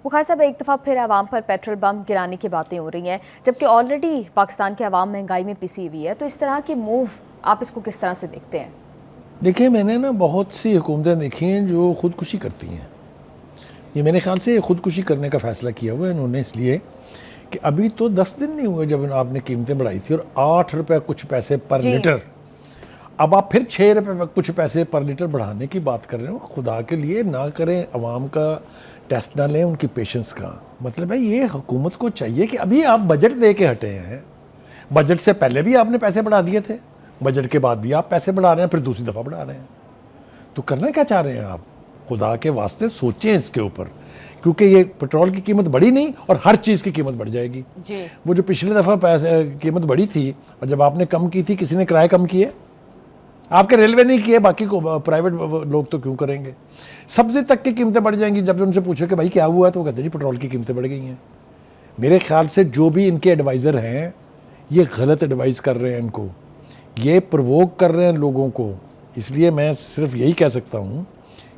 बुखार साहब, एक दफ़ा फिर आवाम पर पेट्रोल बम गिराने की बातें हो रही हैं, जबकि ऑलरेडी पाकिस्तान की आवाम महंगाई में पिसी हुई है, तो इस तरह के मूव आप इसको किस तरह से देखते हैं? देखिए, मैंने ना बहुत सी हुकूमतें देखी हैं जो ख़ुदकुशी करती हैं। ये मेरे ख़्याल से ख़ुदकुशी करने का फ़ैसला किया हुआ है इन्होंने, इसलिए कि अभी तो 10 दिन नहीं हुए जब आपने कीमतें बढ़ाई थी और 8 रुपये कुछ पैसे पर लीटर, अब आप फिर 6 रुपये कुछ पैसे पर लीटर बढ़ाने की बात कर रहे हो। खुदा के लिए ना करें, अवाम का टेस्ट ना लें, उनकी पेशेंस का। मतलब है ये हुकूमत को चाहिए कि अभी आप बजट दे के हटे हैं, बजट से पहले भी आपने पैसे बढ़ा दिए थे, बजट के बाद भी आप पैसे बढ़ा रहे हैं, फिर दूसरी दफ़ा बढ़ा रहे हैं। तो करना क्या चाह रहे हैं आप? खुदा के वास्ते सोचें इसके ऊपर, क्योंकि ये पेट्रोल की कीमत बढ़ी नहीं और हर चीज़ की कीमत बढ़ जाएगी जी। वो जो पिछले दफ़ा पैसे कीमत बढ़ी थी और जब आपने कम की थी, किसी ने किराए कम किए? आपके रेलवे नहीं किए, बाकी को प्राइवेट लोग तो क्यों करेंगे? सब्ज़ी तक की कीमतें बढ़ जाएंगी। जब उनसे पूछो कि भाई क्या हुआ, तो वो कहते हैं जी पेट्रोल की कीमतें बढ़ गई हैं। मेरे ख्याल से जो भी इनके एडवाइज़र हैं, ये गलत एडवाइस कर रहे हैं इनको, ये प्रवोक कर रहे हैं लोगों को। इसलिए मैं सिर्फ यही कह सकता हूँ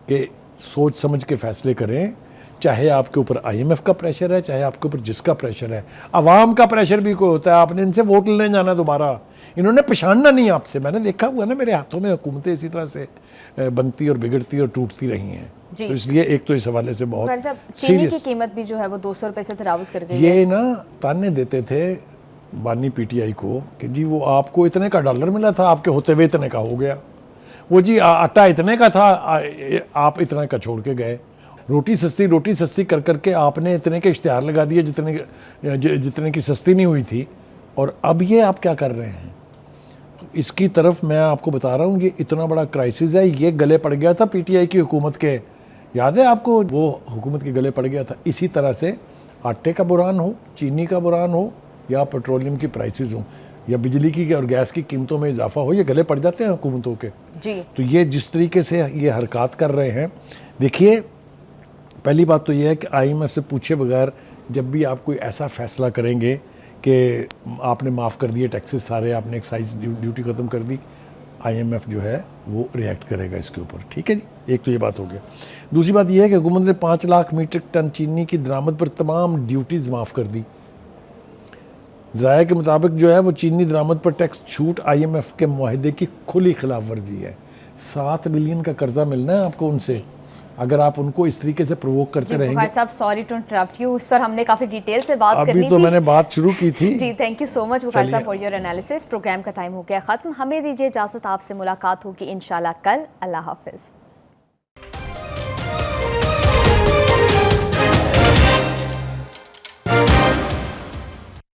कि सोच समझ के फ़ैसले करें, चाहे आपके ऊपर IMF का प्रेशर है, चाहे आपके ऊपर जिसका प्रेशर है। आवाम का प्रेशर भी कोई होता है, आपने इनसे वोट लेने जाना दोबारा, इन्होंने पहचानना नहीं आपसे। मैंने देखा हुआ ना, मेरे हाथों में हुकूमतें इसी तरह से बनती और बिगड़ती और टूटती रही हैं। तो इसलिए एक तो इस हवाले से बहुत चीनी की कीमत भी जो है वो 200 रुपये से तजावुज़ कर गई है। ये ना ताने देते थे बानी PTI को कि जी वो आपको इतने का डॉलर मिला था, आपके होते हुए इतने का हो गया। वो जी आटा इतने का था, आप इतने का छोड़ के गए। रोटी सस्ती कर करके आपने इतने के इश्तिहार लगा दिए जितने की सस्ती नहीं हुई थी, और अब ये आप क्या कर रहे हैं? इसकी तरफ मैं आपको बता रहा हूँ, ये इतना बड़ा क्राइसिस है। ये गले पड़ गया था PTI की हुकूमत के, याद है आपको? वो हुकूमत के गले पड़ गया था। इसी तरह से आटे का बुरान हो, चीनी का बुरान हो, या पेट्रोलियम की प्राइसेस हो, या बिजली की और गैस की कीमतों में इजाफा हो, ये गले पड़ जाते हैं हुकूमतों के जी। तो ये जिस तरीके से ये हरकत कर रहे हैं, देखिए पहली बात तो ये है कि IMF से पूछे बगैर जब भी आप कोई ऐसा फ़ैसला करेंगे कि आपने माफ़ कर दिए टैक्सेस सारे, आपने एक्साइज ड्यूटी ख़त्म कर दी, IMF जो है वो रिएक्ट करेगा इसके ऊपर। ठीक है जी, एक तो ये बात हो गया। दूसरी बात ये है कि हुकूमत ने 5 लाख मीट्रिक टन चीनी की दरामद पर तमाम ड्यूटीज़ माफ़ कर दी। ज़राए के मुताबिक जो है वो चीनी दरामद पर टैक्स छूट IMF के मुआहदे की खुली खिलाफ वर्जी है। 7 बिलियन का कर्जा मिलना है आपको उनसे, अगर आप उनको इस तरीके से प्रोवोक करते रहेंगे। भाई साहब, सॉरी टू इंटरप्ट यू, इस पर हमने काफ़ी डिटेल से बात करनी थी। अभी तो मैंने बात शुरू की थी जी। Thank you so much Bukhari साहब फॉर योर एनालिसिस। प्रोग्राम का टाइम हो गया ख़त्म, हमें दीजिए इजाज़त, आपसे मुलाकात होगी इंशाल्लाह कल। अल्लाह हाफिज़।